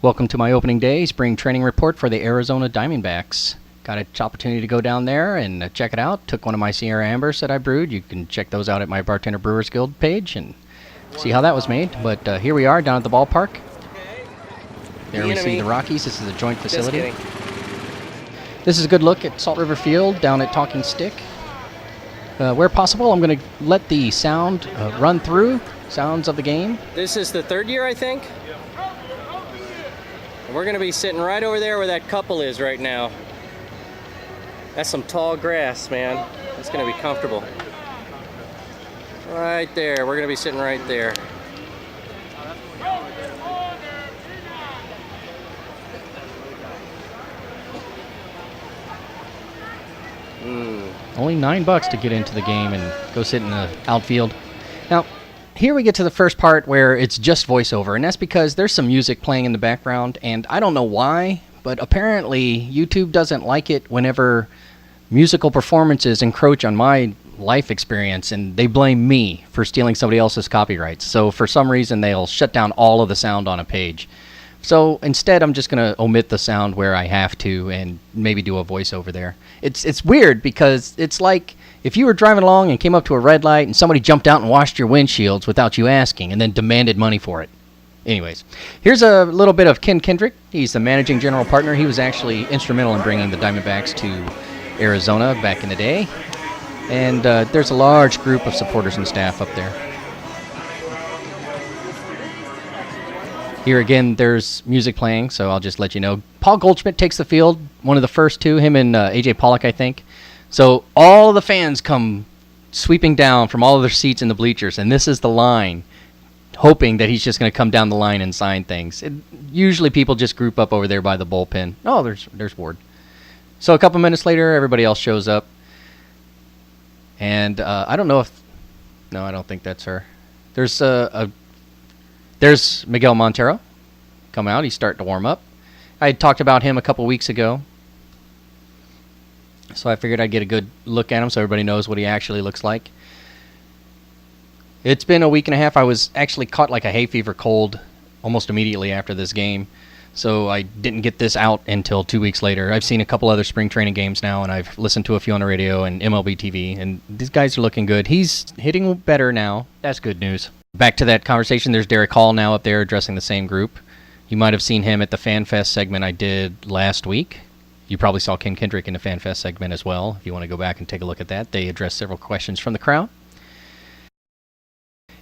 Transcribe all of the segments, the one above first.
Welcome to my opening day spring training report for the Arizona Diamondbacks. Got an opportunity to go down there and check it out. Took one of my Sierra Ambers that I brewed. You can check those out at my Bartenders Brewers Guild page and see how that was made. But here we are down at the ballpark. There we see the Rockies. This is a joint facility. This is a good look at Salt River Field down at Talking Stick. Where possible, I'm going to let the sound run through, sounds of the game. This is the third year, I think. And we're going to be sitting right over there where that couple is right now. That's some tall grass, man. It's going to be comfortable. Right there. We're going to be sitting right there. Only $9 to get into the game and go sit in the outfield. Now, here we get to the first part where it's just voiceover, and that's because there's some music playing in the background, and I don't know why, but apparently YouTube doesn't like it whenever musical performances encroach on my life experience, and they blame me for stealing somebody else's copyrights. So for some reason, they'll shut down all of the sound on a page. So instead, I'm just going to omit the sound where I have to and maybe do a voiceover there. It's weird because it's like if you were driving along and came up to a red light and somebody jumped out and washed your windshields without you asking and then demanded money for it. Anyways, here's a little bit of Ken Kendrick. He's the managing general partner. He was actually instrumental in bringing the Diamondbacks to Arizona back in the day. And there's a large group of supporters and staff up there. Here again, there's music playing, so I'll just let you know. Paul Goldschmidt takes the field, one of the first two, him and A.J. Pollock, I think. So all the fans come sweeping down from all of their seats in the bleachers, and this is the line, hoping that he's just going to come down the line and sign things. Usually people just group up over there by the bullpen. Oh, there's Ward. So a couple minutes later, everybody else shows up. And I don't know if... No, I don't think that's her. There's Miguel Montero. Come out. He's starting to warm up. I had talked about him a couple weeks ago. So I figured I'd get a good look at him so everybody knows what he actually looks like. It's been a week and a half. I was actually caught like a hay fever cold almost immediately after this game. So I didn't get this out until 2 weeks later. I've seen a couple other spring training games now, and I've listened to a few on the radio and MLB TV, and these guys are looking good. He's hitting better now. That's good news. Back to that conversation, there's Derek Hall now up there addressing the same group. You might have seen him at the FanFest segment I did last week. You probably saw Ken Kendrick in the FanFest segment as well. If you want to go back and take a look at that, they addressed several questions from the crowd.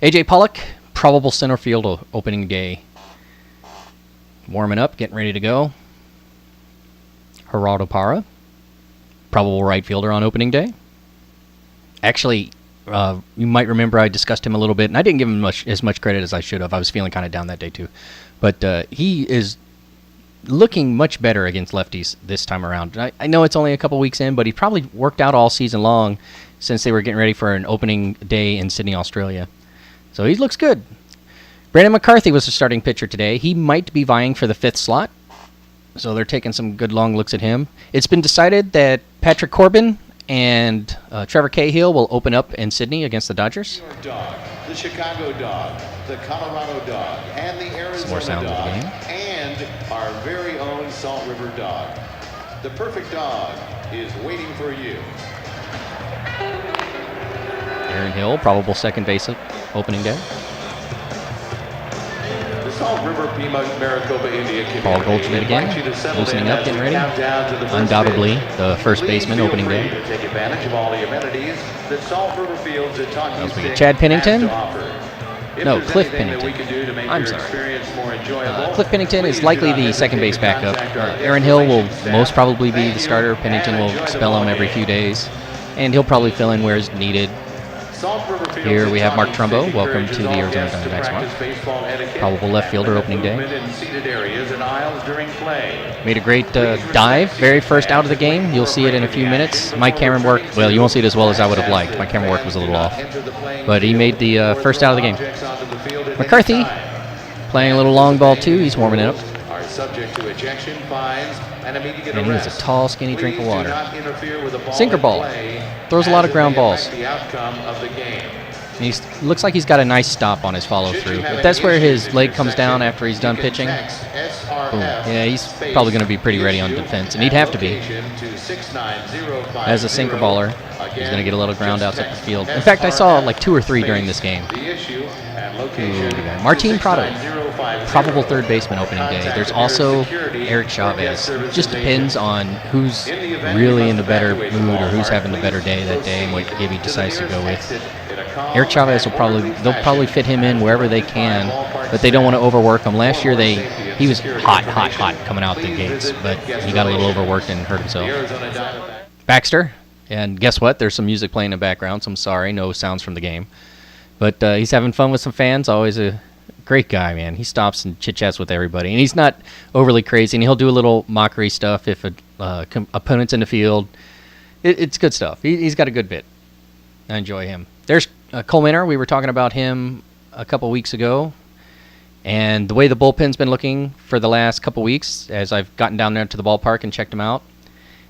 A.J. Pollock, probable center field opening day. Warming up, getting ready to go. Gerardo Parra, probable right fielder on opening day. Actually, you might remember I discussed him a little bit, and I didn't give him as much credit as I should have. I was feeling kind of down that day, too. But he is looking much better against lefties this time around. I know it's only a couple weeks in, but he probably worked out all season long since they were getting ready for an opening day in Sydney, Australia. So he looks good. Brandon McCarthy was the starting pitcher today. He might be vying for the 5th slot, so they're taking some good long looks at him. It's been decided that Patrick Corbin and Trevor Cahill will open up in Sydney against the Dodgers. New York Dog, the Chicago Dog, the Colorado Dog, and the Arizona Dog, and our very own Salt River Dog. The perfect dog is waiting for you. Aaron Hill, probable second base opening day. The Salt River Pima Maricopa Indian Community. Paul Goldschmidt again, loosening up, getting ready. Undoubtedly the first baseman opening day. To take advantage of all the amenities that Salt River Fields at Talking Stick Chad Pennington? No, Cliff Pennington. I'm sorry. Cliff Pennington is likely the second base backup. Aaron Hill will most probably be the starter. Pennington will spell him every few days, and he'll probably fill in where is needed. Here we have Mark Trumbo. Welcome to the Arizona Diamondbacks, Mark. Probable left fielder opening day. Made a great dive, very first out of the game. You'll see it in a few minutes. My camera work, well, you won't see it as well as I would have liked. My camera work was a little off. But he made the first out of the game. McCarthy playing a little long ball too. He's warming it up. And he has a tall, skinny drink of water. Sinker ball. Throws a lot of ground balls. Looks like he's got a nice stop on his follow through. If that's where his leg comes down after he's done pitching, boom. Yeah, he's probably going to be pretty ready on defense, and he'd have to be. As a sinker baller, he's going to get a little ground outs up the field. In fact, I saw like 2 or 3 during this game. Martin Prado, probable third baseman opening day. There's also Eric Chavez. Just depends on who's really in the better mood or who's having the better day that day and what Gibby decides to go with. Eric Chavez they'll probably fit him in wherever they can, but they don't want to overwork him. Last year he was hot coming out the gates, but he got a little overworked and hurt himself. Baxter, and guess what? There's some music playing in the background, so I'm sorry, no sounds from the game. But he's having fun with some fans. Always a great guy, man. He stops and chit-chats with everybody. And he's not overly crazy, and he'll do a little mockery stuff if a opponent's in the field. It's good stuff. He's got a good bit. I enjoy him. There's Cole Minner. We were talking about him a couple weeks ago. And the way the bullpen's been looking for the last couple weeks, as I've gotten down there to the ballpark and checked him out,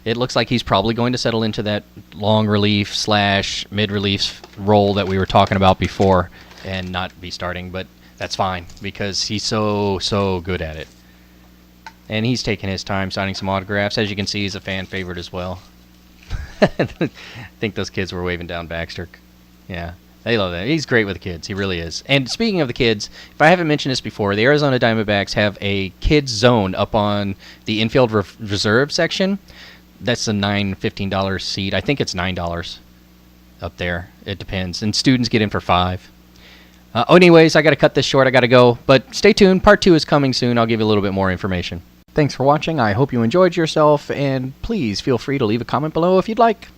it looks like he's probably going to settle into that long relief / mid relief role that we were talking about before and not be starting. But that's fine because he's so good at it. And he's taking his time signing some autographs. As you can see, he's a fan favorite as well. I think those kids were waving down Baxter. Yeah, they love that. He's great with the kids. He really is. And speaking of the kids, if I haven't mentioned this before, the Arizona Diamondbacks have a kids zone up on the infield reserve section. That's a $15 seat. I think it's $9 up there. It depends. And students get in for $5. Anyways, I got to cut this short. I got to go. But stay tuned. Part 2 is coming soon. I'll give you a little bit more information. Thanks for watching. I hope you enjoyed yourself. And please feel free to leave a comment below if you'd like.